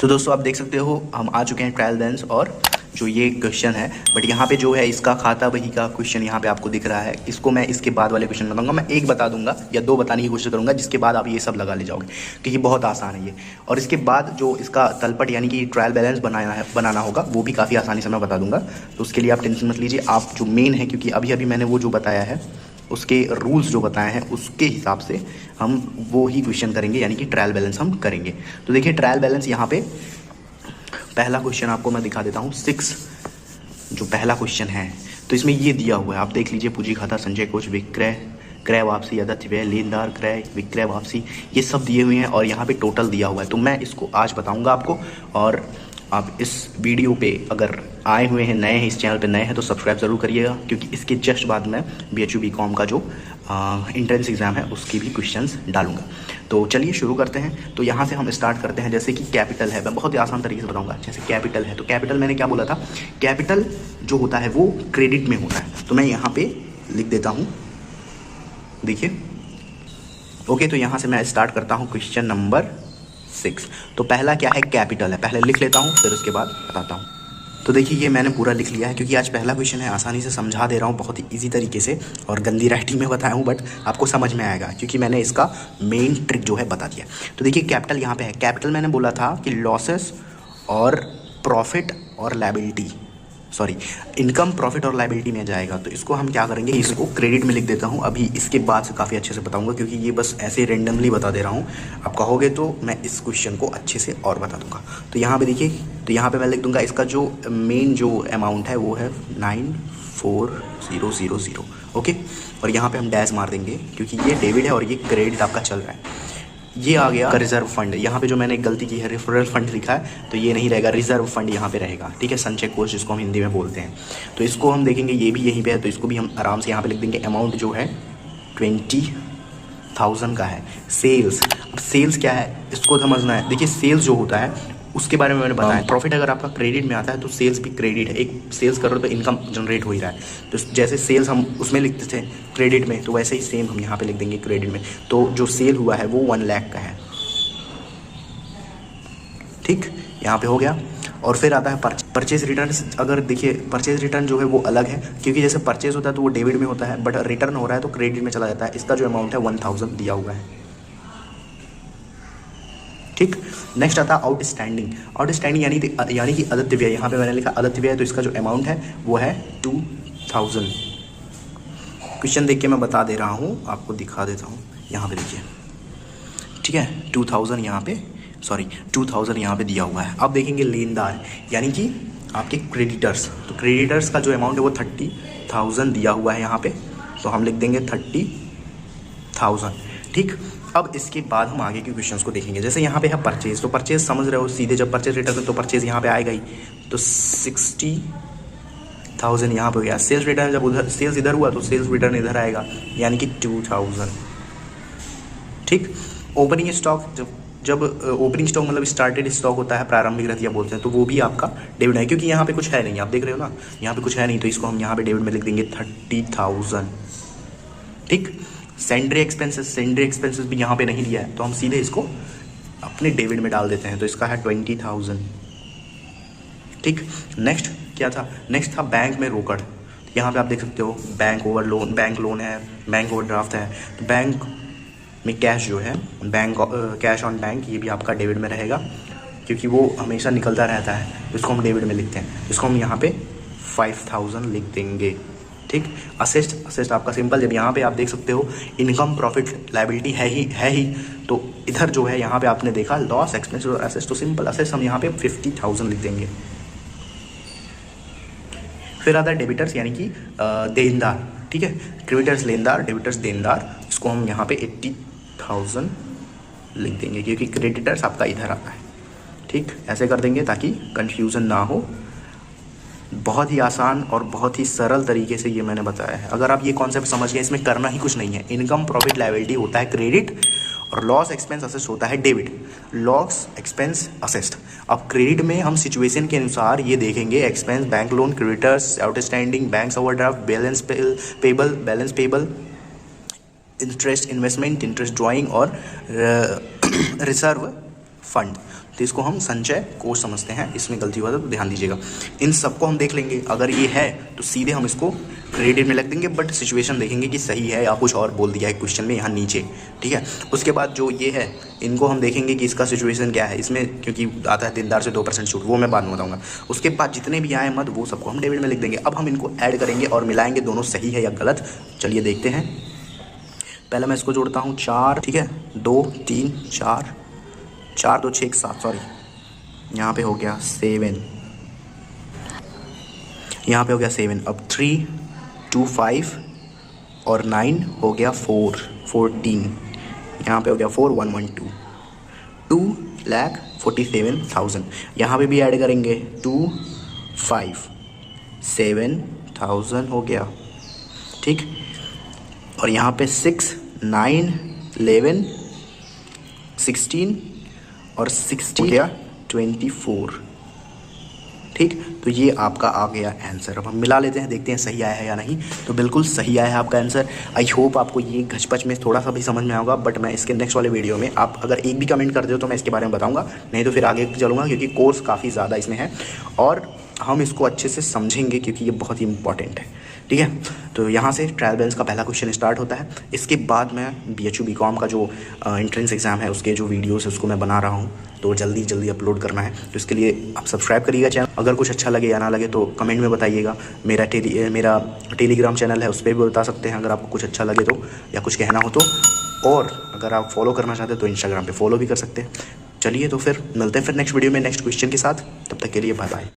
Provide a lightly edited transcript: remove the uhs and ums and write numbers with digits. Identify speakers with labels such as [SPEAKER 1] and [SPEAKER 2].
[SPEAKER 1] तो दोस्तों आप देख सकते हो हम आ चुके हैं ट्रायल बैलेंस और जो ये क्वेश्चन है, बट यहाँ पे जो है इसका खाता बही का क्वेश्चन यहाँ पे आपको दिख रहा है। इसको मैं इसके बाद वाले क्वेश्चन बताऊंगा। मैं एक बता दूंगा या दो बताने की कोशिश करूंगा, जिसके बाद आप ये सब लगा ले जाओगे क्योंकि बहुत आसान है ये। और इसके बाद जो इसका तलपट यानी कि ट्रायल बैलेंस बनाना होगा वो भी काफ़ी आसानी से मैं बता दूंगा। तो उसके लिए आप टेंशन मत लीजिए। आप जो मेन है, क्योंकि अभी अभी मैंने वो जो बताया है उसके रूल्स जो बताए हैं उसके हिसाब से हम वो ही क्वेश्चन करेंगे, यानी कि ट्रायल बैलेंस हम करेंगे। तो देखिए ट्रायल बैलेंस यहाँ पे पहला क्वेश्चन आपको मैं दिखा देता हूँ। 6 जो पहला क्वेश्चन है तो इसमें ये दिया हुआ है, आप देख लीजिए। पूंजी खाता, संचय कोष, विक्रय, क्रय वापसी, आदित्य व्यय, लेनदार, क्रय विक्रय वापसी, ये सब दिए हुए हैं और यहाँ पे टोटल दिया हुआ है। तो मैं इसको आज बताऊँगा आपको। और आप इस वीडियो पे अगर आए हुए हैं, नए हैं, इस चैनल पे नए हैं तो सब्सक्राइब ज़रूर करिएगा, क्योंकि इसके जस्ट बाद में BHU BCom का जो एंट्रेंस एग्ज़ाम है उसकी भी क्वेश्चंस डालूंगा। तो चलिए शुरू करते हैं। तो यहाँ से हम स्टार्ट करते हैं। जैसे कि कैपिटल है, मैं बहुत ही आसान तरीके से बताऊंगा। जैसे कैपिटल है तो कैपिटल मैंने क्या बोला था, कैपिटल जो होता है वो क्रेडिट में होता है। तो मैं यहाँ पे लिख देता हूँ, देखिए। ओके, तो यहाँ से मैं स्टार्ट करता हूँ क्वेश्चन नंबर 6। तो पहला क्या है, कैपिटल है। पहले लिख लेता हूँ फिर उसके बाद बताता हूँ। तो देखिए ये मैंने पूरा लिख लिया है, क्योंकि आज पहला क्वेश्चन है। आसानी से समझा दे रहा हूँ बहुत ही इजी तरीके से, और गंदी राइटिंग में बताया हूँ बट आपको समझ में आएगा, क्योंकि मैंने इसका मेन ट्रिक जो है बता दिया। तो देखिए कैपिटल यहाँ पे है। कैपिटल मैंने बोला था कि लॉसेस और प्रॉफिट और लायबिलिटी, सॉरी इनकम, प्रॉफिट और लायबिलिटी में जाएगा। तो इसको हम क्या करेंगे, इसको क्रेडिट में लिख देता हूँ। अभी इसके बाद से काफ़ी अच्छे से बताऊँगा, क्योंकि ये बस ऐसे रेंडमली बता दे रहा हूँ। आप कहोगे तो मैं इस क्वेश्चन को अच्छे से और बता दूँगा। तो यहाँ पे देखिए, तो यहाँ पे मैं लिख दूँगा इसका जो मेन जो अमाउंट है वो है 94000। ओके, और यहाँ पे हम डैश मार देंगे, क्योंकि ये डेबिट है और ये क्रेडिट आपका चल रहा है। ये आ गया रिजर्व फंड। यहाँ पे जो मैंने एक गलती की है, रेफरल फंड लिखा है, तो ये नहीं रहेगा, रिजर्व फंड यहाँ पे रहेगा। ठीक है, संचय कोष जिसको हम हिंदी में बोलते हैं। तो इसको हम देखेंगे, ये भी यहीं पे है, तो इसको भी हम आराम से यहाँ पे लिख देंगे। अमाउंट जो है 20,000 का है। सेल्स, अब सेल्स क्या है इसको समझना है। देखिए सेल्स जो होता है उसके बारे में मैंने बताया। प्रॉफिट अगर आपका क्रेडिट में आता है तो सेल्स भी क्रेडिट है। एक सेल्स कर रहे हो तो इनकम जनरेट हो ही रहा है। तो जैसे सेल्स हम उसमें लिखते थे क्रेडिट में, तो वैसे ही सेम हम यहाँ पे लिख देंगे क्रेडिट में। तो जो सेल हुआ है वो 1 लाख का है। ठीक, यहाँ पे हो गया। और फिर आता है परचेज रिटर्न। अगर देखिए परचेज रिटर्न जो है वो अलग है, क्योंकि जैसे परचेज होता है तो वो डेबिट में होता है, बट रिटर्न हो रहा है तो क्रेडिट में चला जाता है। इसका जो अमाउंट है 1000 दिया हुआ है। ठीक, नेक्स्ट आता है आउटस्टैंडिंग। आउटस्टैंडिंग यानी कि आदित्य व्यय। यहाँ पे मैंने लिखा आदित्य व्यय, तो इसका जो अमाउंट है वो है 2000। क्वेश्चन देख के मैं बता दे रहा हूँ, आपको दिखा देता हूँ। यहाँ पे देखिए, ठीक है, 2000 यहाँ पे, सॉरी 2000 यहाँ पे दिया हुआ है। अब देखेंगे लेनदार, यानी कि आपके क्रेडिटर्स। तो क्रेडिटर्स का जो अमाउंट है वो 30,000 दिया हुआ है यहाँ पे, तो हम लिख देंगे 30,000। ठीक, अब इसके बाद हम आगे के क्वेश्चंस को देखेंगे। जैसे यहाँ पे है परचेज, तो परचेज समझ रहे हो, सीधे जब परचेज रिटर्न तो परचेज यहाँ पे आएगा ही, तो 60,000 यहाँ पे हो गया। सेल्स रिटर्न जब उधर सेल्स इधर हुआ तो सेल्स रिटर्न इधर आएगा, यानी कि 2000। ठीक, ओपनिंग स्टॉक, जब ओपनिंग स्टॉक मतलब स्टार्टेड स्टॉक होता है, प्रारंभिक रहतिया बोलते हैं, तो वो भी आपका डेबिट है, क्योंकि यहाँ पे कुछ है नहीं, आप देख रहे हो ना, यहाँ पे कुछ है नहीं, तो इसको हम यहाँ पे डेबिट में लिख देंगे 30,000। ठीक, सेंड्री एक्सपेंसेस भी यहाँ पे नहीं दिया है, तो हम सीधे इसको अपने डेबिट में डाल देते हैं, तो इसका है 20,000। ठीक, नेक्स्ट क्या था, नेक्स्ट था बैंक में रोकड़। यहाँ पे आप देख सकते हो बैंक लोन है, बैंक ओवरड्राफ्ट है। तो बैंक में कैश जो है, बैंक कैश ऑन बैंक, ये भी आपका डेबिट में रहेगा, क्योंकि वो हमेशा निकलता रहता है, इसको हम डेबिट में लिखते हैं। इसको हम यहाँ पे 5000 लिख देंगे। ठीक, असेस्ट आपका सिंपल, जब यहाँ पे आप देख सकते हो इनकम, प्रॉफिट, लायबिलिटी है ही, तो इधर जो है यहाँ पे आपने देखा लॉस, एक्सपेंस और असेस्ट, तो सिंपल असेस्ट हम यहाँ पे 50,000 लिख देंगे। फिर आता है डेबिटर्स, यानी कि देनदार। ठीक है, क्रेडिटर्स लेनदार, डेबिटर्स देनदार, इसको हम यहाँ पे 80,000 लिख देंगे, क्योंकि क्रेडिटर्स आपका इधर आता है। ठीक, ऐसे कर देंगे ताकि कंफ्यूजन ना हो। बहुत ही आसान और बहुत ही सरल तरीके से ये मैंने बताया है। अगर आप ये कॉन्सेप्ट समझ गए, इसमें करना ही कुछ नहीं है। इनकम, प्रॉफिट, लायबिलिटी होता है क्रेडिट, और लॉस, एक्सपेंस, असेस्ट होता है डेबिट। Loss, expense, asset. अब क्रेडिट में हम सिचुएशन के अनुसार ये देखेंगे, expense, bank loan, creditors, outstanding, bank overdraft, balance payable, interest investment, interest drawing और रिजर्व फंड। तो इसको हम संचय कोष समझते हैं, इसमें गलती हुआ तो ध्यान दीजिएगा। इन सबको हम देख लेंगे, अगर ये है तो सीधे हम इसको क्रेडिट में लग देंगे, बट सिचुएशन देखेंगे कि सही है या कुछ और बोल दिया है क्वेश्चन में यहाँ नीचे, ठीक है। उसके बाद जो ये है इनको हम देखेंगे कि इसका सिचुएशन क्या है, इसमें क्योंकि आता है देनदार से 2% छूट, वो मैं बाद में बताऊंगा। उसके बाद जितने भी आए मत वो सबको हम डेबिट में लिख देंगे। अब हम इनको ऐड करेंगे और मिलाएंगे दोनों सही है या गलत, चलिए देखते हैं। पहले मैं इसको जोड़ता हूँ 4, ठीक है, 2 3 4, 4 2 6 7, सॉरी यहाँ पे हो गया 7, यहाँ पे हो गया 7। अब 3 2 5 और 9 हो गया 4 14, यहाँ पे हो गया 4 1 1 2, 2,47,000। यहाँ पे भी ऐड करेंगे 2 5 7,000 हो गया, ठीक। और यहाँ पे 6 9 11 16 और 60 हो गया 24, ठीक। तो ये आपका आ गया आंसर। अब हम मिला लेते हैं, देखते हैं सही आया है या नहीं। तो बिल्कुल सही आया है आपका आंसर। आई होप आपको ये घचपच में थोड़ा सा भी समझ में आएगा, बट मैं इसके नेक्स्ट वाले वीडियो में आप अगर एक भी कमेंट कर दो तो मैं इसके बारे में बताऊंगा, नहीं तो फिर आगे चलूँगा, क्योंकि कोर्स काफ़ी ज़्यादा इसमें है और हम इसको अच्छे से समझेंगे क्योंकि ये बहुत ही इंपॉर्टेंट है, ठीक है। तो यहाँ से ट्रायल बैलेंस का पहला क्वेश्चन स्टार्ट होता है। इसके बाद मैं BHU BCom का जो एंट्रेंस एग्ज़ाम है उसके जो वीडियोस है उसको मैं बना रहा हूँ, तो जल्दी जल्दी अपलोड करना है। तो इसके लिए आप सब्सक्राइब करिएगा चैनल। अगर कुछ अच्छा लगे या ना लगे तो कमेंट में बताइएगा। मेरा टेलीग्राम चैनल है, उस पर भी बता सकते हैं अगर आपको कुछ अच्छा लगे तो, या कुछ कहना हो तो। और अगर आप फॉलो करना चाहते हैं तो इंस्टाग्राम पर फॉलो भी कर सकते हैं। चलिए तो फिर मिलते हैं फिर नेक्स्ट वीडियो में नेक्स्ट क्वेश्चन के साथ। तब तक के लिए बाय बाय।